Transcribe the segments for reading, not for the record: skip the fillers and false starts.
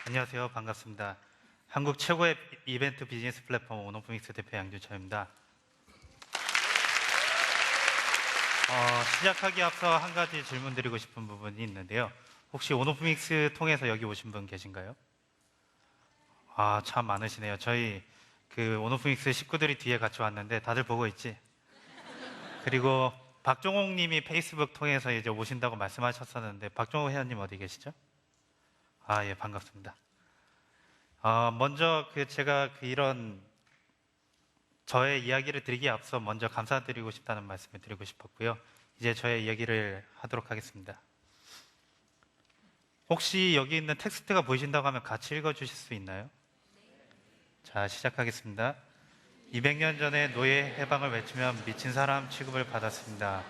안녕하세요. 반갑습니다. 한국 최고의 이벤트 비즈니스 플랫폼 오너프믹스 대표 양준철입니다. 시작하기 앞서 한 가지 질문 드리고 싶은 부분이 있는데요. 혹시 오너프믹스 통해서 여기 오신 분 계신가요? 참 많으시네요. 저희 오너프믹스 식구들이 뒤에 같이 왔는데 다들 보고 있지? 그리고 박종옥 님이 페이스북 통해서 이제 오신다고 말씀하셨었는데 박종옥 회원님 어디 계시죠? 예, 반갑습니다. 먼저 제가 이런 저의 이야기를 드리기에 앞서 먼저 감사드리고 싶다는 말씀을 드리고 싶었고요. 이제 저의 이야기를 하도록 하겠습니다. 혹시 여기 있는 텍스트가 보이신다고 하면 같이 읽어주실 수 있나요? 자, 시작하겠습니다. 200년 전에 노예 해방을 외치며 미친 사람 취급을 받았습니다.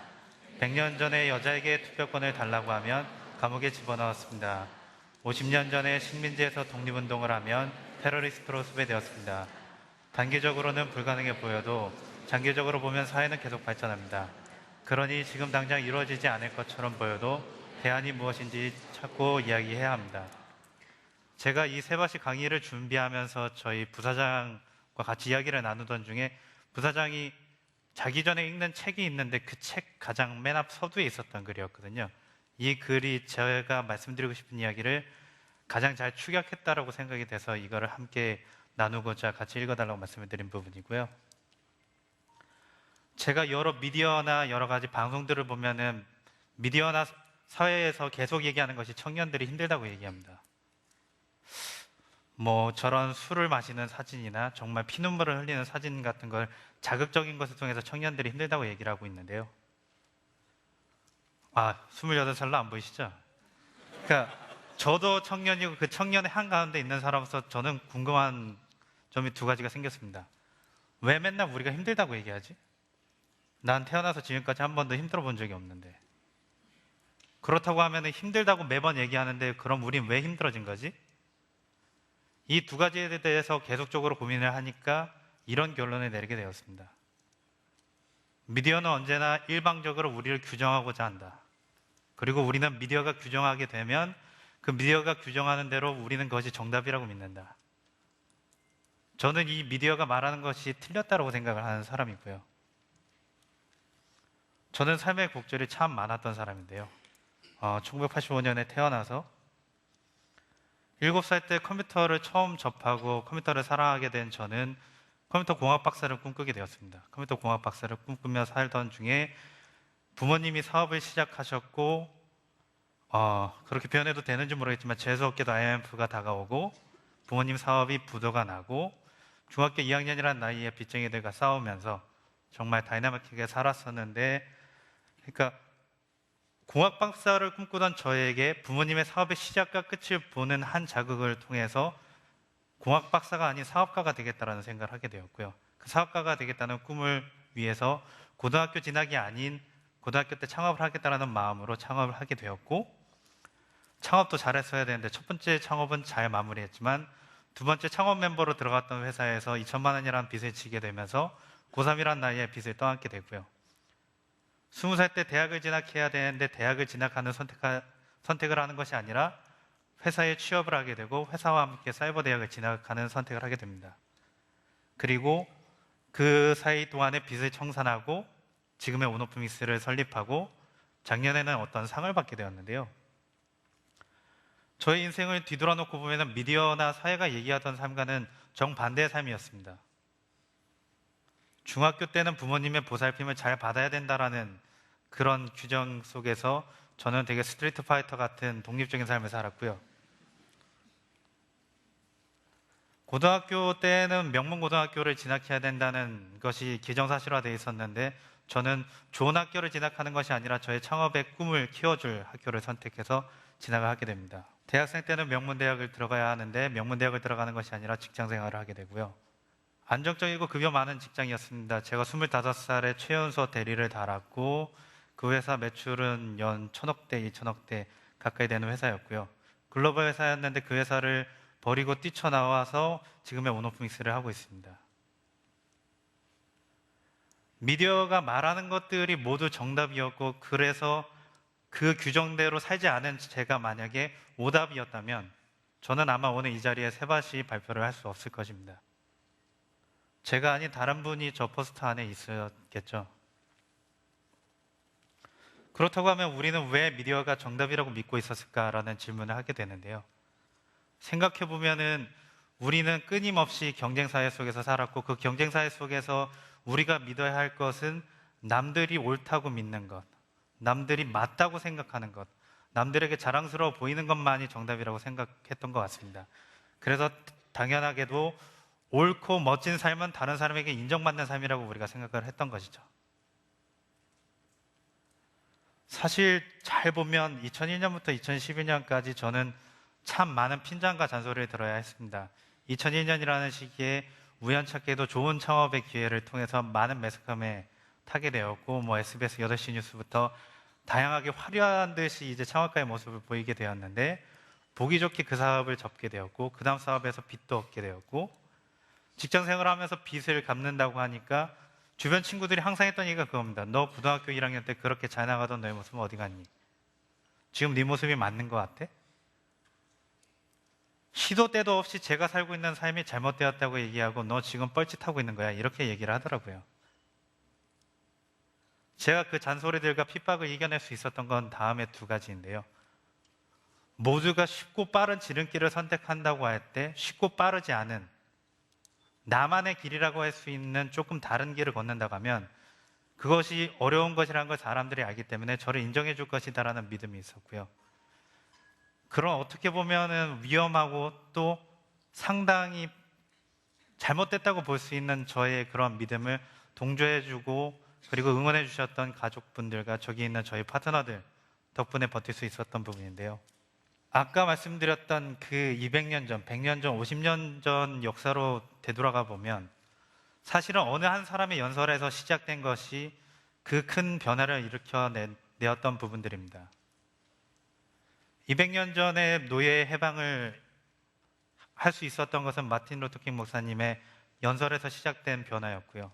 100년 전에 여자에게 투표권을 달라고 하면 감옥에 집어넣었습니다. 50년 전에 식민지에서 독립운동을 하면 테러리스트로 수배되었습니다. 단기적으로는 불가능해 보여도 장기적으로 보면 사회는 계속 발전합니다. 그러니 지금 당장 이루어지지 않을 것처럼 보여도 대안이 무엇인지 찾고 이야기해야 합니다. 제가 이 세바시 강의를 준비하면서 저희 부사장과 같이 이야기를 나누던 중에 부사장이 자기 전에 읽는 책이 있는데 그 책 가장 맨 앞 서두에 있었던 글이었거든요. 이 글이 제가 말씀드리고 싶은 이야기를 가장 잘 축약했다라고 생각이 돼서 이거를 함께 나누고자 같이 읽어달라고 말씀을 드린 부분이고요. 제가 여러 미디어나 여러 가지 방송들을 보면은 미디어나 사회에서 계속 얘기하는 것이 청년들이 힘들다고 얘기합니다. 저런 술을 마시는 사진이나 정말 피눈물을 흘리는 사진 같은 걸 자극적인 것을 통해서 청년들이 힘들다고 얘기를 하고 있는데요. 28살로 안 보이시죠? 그러니까 저도 청년이고 그 청년의 한가운데 있는 사람으로서 저는 궁금한 점이 두 가지가 생겼습니다. 왜 맨날 우리가 힘들다고 얘기하지? 난 태어나서 지금까지 한 번도 힘들어 본 적이 없는데. 그렇다고 하면 힘들다고 매번 얘기하는데 그럼 우린 왜 힘들어진 거지? 이 두 가지에 대해서 계속적으로 고민을 하니까 이런 결론을 내리게 되었습니다. 미디어는 언제나 일방적으로 우리를 규정하고자 한다. 그리고 우리는 미디어가 규정하게 되면 그 미디어가 규정하는 대로 우리는 그것이 정답이라고 믿는다. 저는 이 미디어가 말하는 것이 틀렸다고 생각을 하는 사람이고요. 저는 삶의 곡절이 참 많았던 사람인데요. 1985년에 태어나서 7살 때 컴퓨터를 처음 접하고 컴퓨터를 사랑하게 된 저는 컴퓨터 공학 박사를 꿈꾸게 되었습니다. 컴퓨터 공학 박사를 꿈꾸며 살던 중에 부모님이 사업을 시작하셨고 그렇게 표현해도 되는지 모르겠지만 재수없게도 IMF가 다가오고 부모님 사업이 부도가 나고 중학교 2학년이라는 나이에 빚쟁이들과 싸우면서 정말 다이나믹하게 살았었는데, 그러니까 공학 박사를 꿈꾸던 저에게 부모님의 사업의 시작과 끝을 보는 한 자극을 통해서 공학 박사가 아닌 사업가가 되겠다라는 생각을 하게 되었고요. 그 사업가가 되겠다는 꿈을 위해서 고등학교 진학이 아닌 고등학교 때 창업을 하겠다라는 마음으로 창업을 하게 되었고, 창업도 잘했어야 되는데 첫 번째 창업은 잘 마무리했지만 두 번째 창업 멤버로 들어갔던 회사에서 2천만 원이라는 빚을 지게 되면서 고3이라는 나이에 빚을 떠안게 되고요. 20살 때 대학을 진학해야 되는데 대학을 진학하는 선택을 하는 것이 아니라 회사에 취업을 하게 되고 회사와 함께 사이버 대학을 진학하는 선택을 하게 됩니다. 그리고 그 사이 동안에 빚을 청산하고 지금의 오너프믹스를 설립하고 작년에는 어떤 상을 받게 되었는데요. 저의 인생을 뒤돌아 놓고 보면 미디어나 사회가 얘기하던 삶과는 정반대의 삶이었습니다. 중학교 때는 부모님의 보살핌을 잘 받아야 된다라는 그런 규정 속에서 저는 되게 스트리트 파이터 같은 독립적인 삶을 살았고요. 고등학교 때는 명문고등학교를 진학해야 된다는 것이 기정사실화되어 있었는데 저는 좋은 학교를 진학하는 것이 아니라 저의 창업의 꿈을 키워줄 학교를 선택해서 진학을 하게 됩니다. 대학생 때는 명문대학을 들어가야 하는데 명문대학을 들어가는 것이 아니라 직장생활을 하게 되고요. 안정적이고 급여 많은 직장이었습니다. 제가 25살에 최연소 대리를 달았고 그 회사 매출은 연 1,000억대, 2,000억대 가까이 되는 회사였고요. 글로벌 회사였는데 그 회사를 버리고 뛰쳐나와서 지금의 오너프믹스를 하고 있습니다. 미디어가 말하는 것들이 모두 정답이었고 그래서 그 규정대로 살지 않은 제가 만약에 오답이었다면 저는 아마 오늘 이 자리에 새밭이 발표를 할 수 없을 것입니다. 제가 아닌 다른 분이 저 포스터 안에 있었겠죠. 그렇다고 하면 우리는 왜 미디어가 정답이라고 믿고 있었을까라는 질문을 하게 되는데요. 생각해보면은 우리는 끊임없이 경쟁사회 속에서 살았고, 그 경쟁사회 속에서 우리가 믿어야 할 것은 남들이 옳다고 믿는 것, 남들이 맞다고 생각하는 것, 남들에게 자랑스러워 보이는 것만이 정답이라고 생각했던 것 같습니다. 그래서 당연하게도 옳고 멋진 삶은 다른 사람에게 인정받는 삶이라고 우리가 생각을 했던 것이죠. 사실 잘 보면 2001년부터 2012년까지 저는 참 많은 핀잔과 잔소리를 들어야 했습니다. 2001년이라는 시기에 우연찮게도 좋은 창업의 기회를 통해서 많은 매스컴에 타게 되었고, SBS 8시 뉴스부터 다양하게 화려한 듯이 이제 창업가의 모습을 보이게 되었는데, 보기 좋게 그 사업을 접게 되었고, 그 다음 사업에서 빚도 얻게 되었고, 직장 생활을 하면서 빚을 갚는다고 하니까 주변 친구들이 항상 했던 얘기가 그겁니다. 너 고등학교 1학년 때 그렇게 잘 나가던 너의 모습은 어디 갔니? 지금 네 모습이 맞는 것 같아? 시도 때도 없이 제가 살고 있는 삶이 잘못되었다고 얘기하고, 너 지금 뻘짓하고 있는 거야, 이렇게 얘기를 하더라고요. 제가 그 잔소리들과 핍박을 이겨낼 수 있었던 건 다음에 두 가지인데요. 모두가 쉽고 빠른 지름길을 선택한다고 할 때 쉽고 빠르지 않은 나만의 길이라고 할 수 있는 조금 다른 길을 걷는다고 하면 그것이 어려운 것이라는 걸 사람들이 알기 때문에 저를 인정해 줄 것이다라는 믿음이 있었고요. 그런 어떻게 보면은 위험하고 또 상당히 잘못됐다고 볼 수 있는 저의 그런 믿음을 동조해 주고, 그리고 응원해 주셨던 가족분들과 저기 있는 저희 파트너들 덕분에 버틸 수 있었던 부분인데요. 아까 말씀드렸던 그 200년 전, 100년 전, 50년 전 역사로 되돌아가 보면 사실은 어느 한 사람의 연설에서 시작된 것이 그 큰 변화를 일으켜내었던 부분들입니다. 200년 전에 노예 해방을 할 수 있었던 것은 마틴 루터킹 목사님의 연설에서 시작된 변화였고요.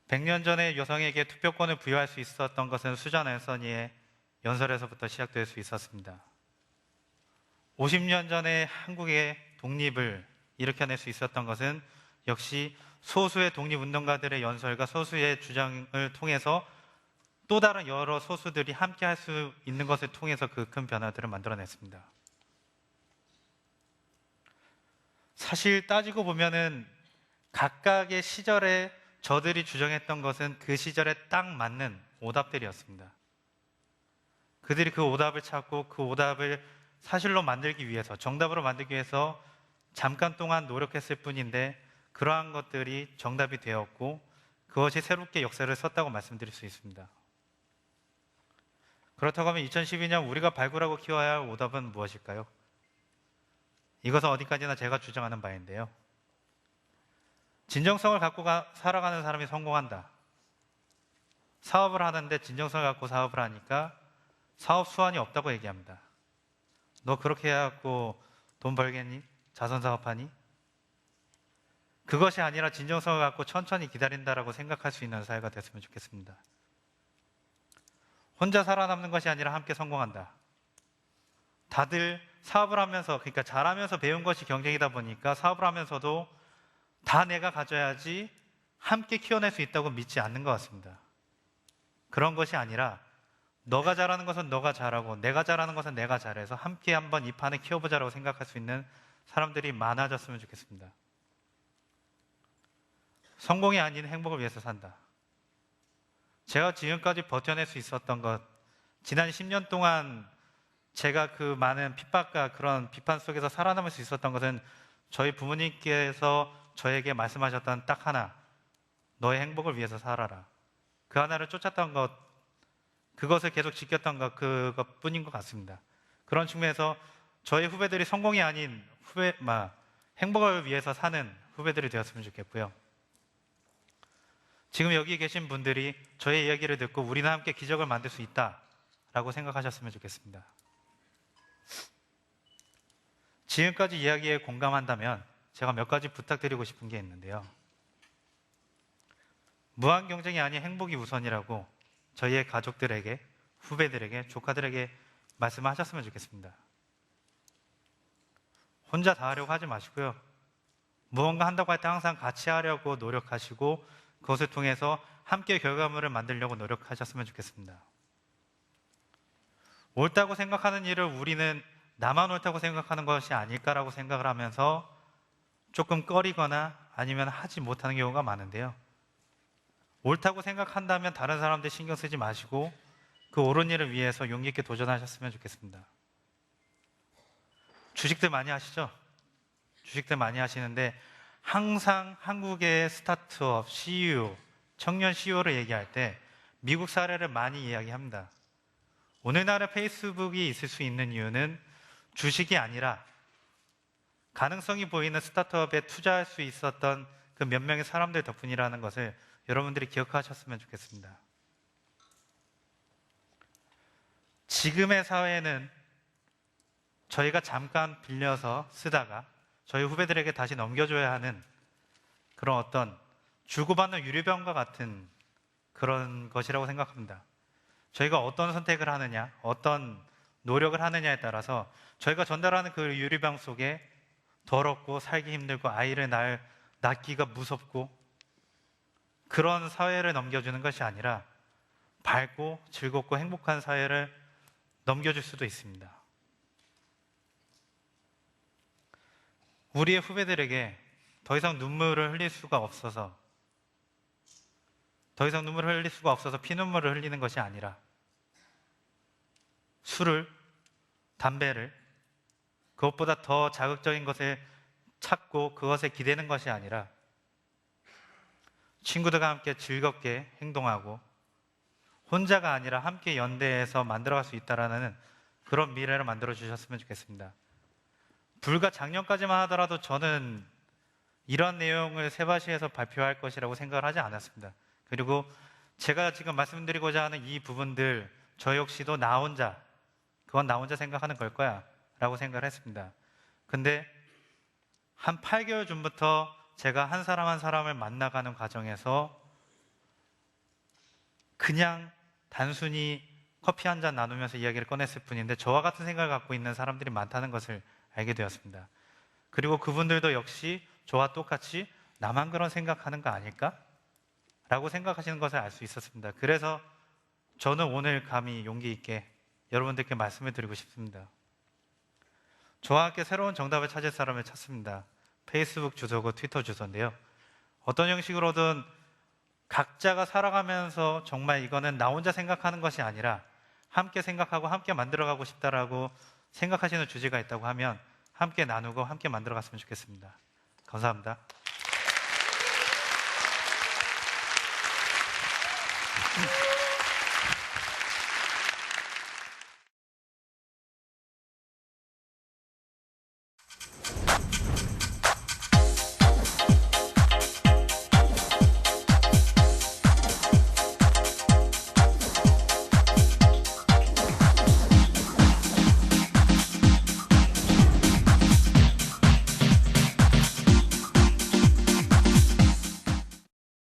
100년 전에 여성에게 투표권을 부여할 수 있었던 것은 수잔 앤서니의 연설에서부터 시작될 수 있었습니다. 50년 전에 한국의 독립을 일으켜낼 수 있었던 것은 역시 소수의 독립운동가들의 연설과 소수의 주장을 통해서 또 다른 여러 소수들이 함께 할 수 있는 것을 통해서 그 큰 변화들을 만들어냈습니다. 사실 따지고 보면은 각각의 시절에 저들이 주장했던 것은 그 시절에 딱 맞는 오답들이었습니다. 그들이 그 오답을 찾고 그 오답을 사실로 만들기 위해서, 정답으로 만들기 위해서 잠깐 동안 노력했을 뿐인데 그러한 것들이 정답이 되었고 그것이 새롭게 역사를 썼다고 말씀드릴 수 있습니다. 그렇다고 하면 2012년 우리가 발굴하고 키워야 할 오답은 무엇일까요? 이것은 어디까지나 제가 주장하는 바인데요. 진정성을 갖고 살아가는 사람이 성공한다. 사업을 하는데 진정성을 갖고 사업을 하니까 사업 수완이 없다고 얘기합니다. 너 그렇게 해갖고 돈 벌겠니? 자선사업하니? 그것이 아니라 진정성을 갖고 천천히 기다린다라고 생각할 수 있는 사회가 됐으면 좋겠습니다. 혼자 살아남는 것이 아니라 함께 성공한다. 다들 사업을 하면서, 그러니까 잘하면서 배운 것이 경쟁이다 보니까 사업을 하면서도 다 내가 가져야지 함께 키워낼 수 있다고 믿지 않는 것 같습니다. 그런 것이 아니라 너가 잘하는 것은 너가 잘하고 내가 잘하는 것은 내가 잘해서 함께 한번 이 판을 키워보자라고 생각할 수 있는 사람들이 많아졌으면 좋겠습니다. 성공이 아닌 행복을 위해서 산다. 제가 지금까지 버텨낼 수 있었던 것, 지난 10년 동안 제가 그 많은 핍박과 그런 비판 속에서 살아남을 수 있었던 것은 저희 부모님께서 저에게 말씀하셨던 딱 하나, 너의 행복을 위해서 살아라. 그 하나를 쫓았던 것, 그것을 계속 지켰던 것, 그것뿐인 것 같습니다. 그런 측면에서 저희 후배들이 성공이 아닌 행복을 위해서 사는 후배들이 되었으면 좋겠고요. 지금 여기 계신 분들이 저의 이야기를 듣고 우리는 함께 기적을 만들 수 있다라고 생각하셨으면 좋겠습니다. 지금까지 이야기에 공감한다면 제가 몇 가지 부탁드리고 싶은 게 있는데요. 무한 경쟁이 아닌 행복이 우선이라고 저희의 가족들에게, 후배들에게, 조카들에게 말씀하셨으면 좋겠습니다. 혼자 다 하려고 하지 마시고요. 무언가 한다고 할 때 항상 같이 하려고 노력하시고 그것을 통해서 함께 결과물을 만들려고 노력하셨으면 좋겠습니다. 옳다고 생각하는 일을 우리는 나만 옳다고 생각하는 것이 아닐까라고 생각을 하면서 조금 꺼리거나 아니면 하지 못하는 경우가 많은데요. 옳다고 생각한다면 다른 사람들 신경 쓰지 마시고 그 옳은 일을 위해서 용기 있게 도전하셨으면 좋겠습니다. 주식들 많이 하시죠? 주식들 많이 하시는데 항상 한국의 스타트업 CEO, 청년 CEO를 얘기할 때 미국 사례를 많이 이야기합니다. 오늘날의 페이스북이 있을 수 있는 이유는 주식이 아니라 가능성이 보이는 스타트업에 투자할 수 있었던 그 몇 명의 사람들 덕분이라는 것을 여러분들이 기억하셨으면 좋겠습니다. 지금의 사회는 저희가 잠깐 빌려서 쓰다가 저희 후배들에게 다시 넘겨줘야 하는 그런 어떤 주고받는 유리병과 같은 그런 것이라고 생각합니다. 저희가 어떤 선택을 하느냐, 어떤 노력을 하느냐에 따라서 저희가 전달하는 그 유리병 속에 더럽고 살기 힘들고 아이를 낳기가 무섭고 그런 사회를 넘겨주는 것이 아니라 밝고 즐겁고 행복한 사회를 넘겨줄 수도 있습니다. 우리의 후배들에게 더 이상 눈물을 흘릴 수가 없어서 피눈물을 흘리는 것이 아니라 술을, 담배를 그것보다 더 자극적인 것을 찾고 그것에 기대는 것이 아니라 친구들과 함께 즐겁게 행동하고 혼자가 아니라 함께 연대해서 만들어갈 수 있다라는 그런 미래를 만들어 주셨으면 좋겠습니다. 불과 작년까지만 하더라도 저는 이런 내용을 세바시에서 발표할 것이라고 생각을 하지 않았습니다. 그리고 제가 지금 말씀드리고자 하는 이 부분들 저 역시도 나 혼자, 그건 나 혼자 생각하는 걸 거야 라고 생각을 했습니다. 근데 한 8개월 전부터 제가 한 사람 한 사람을 만나가는 과정에서 그냥 단순히 커피 한 잔 나누면서 이야기를 꺼냈을 뿐인데 저와 같은 생각을 갖고 있는 사람들이 많다는 것을 알게 되었습니다. 그리고 그분들도 역시 저와 똑같이 나만 그런 생각하는 거 아닐까? 라고 생각하시는 것을 알 수 있었습니다. 그래서 저는 오늘 감히 용기 있게 여러분들께 말씀을 드리고 싶습니다. 저와 함께 새로운 정답을 찾을 사람을 찾습니다. 페이스북 주소고 트위터 주소인데요. 어떤 형식으로든 각자가 살아가면서 정말 이거는 나 혼자 생각하는 것이 아니라 함께 생각하고 함께 만들어가고 싶다라고 생각하시는 주제가 있다고 하면 함께 나누고 함께 만들어갔으면 좋겠습니다. 감사합니다.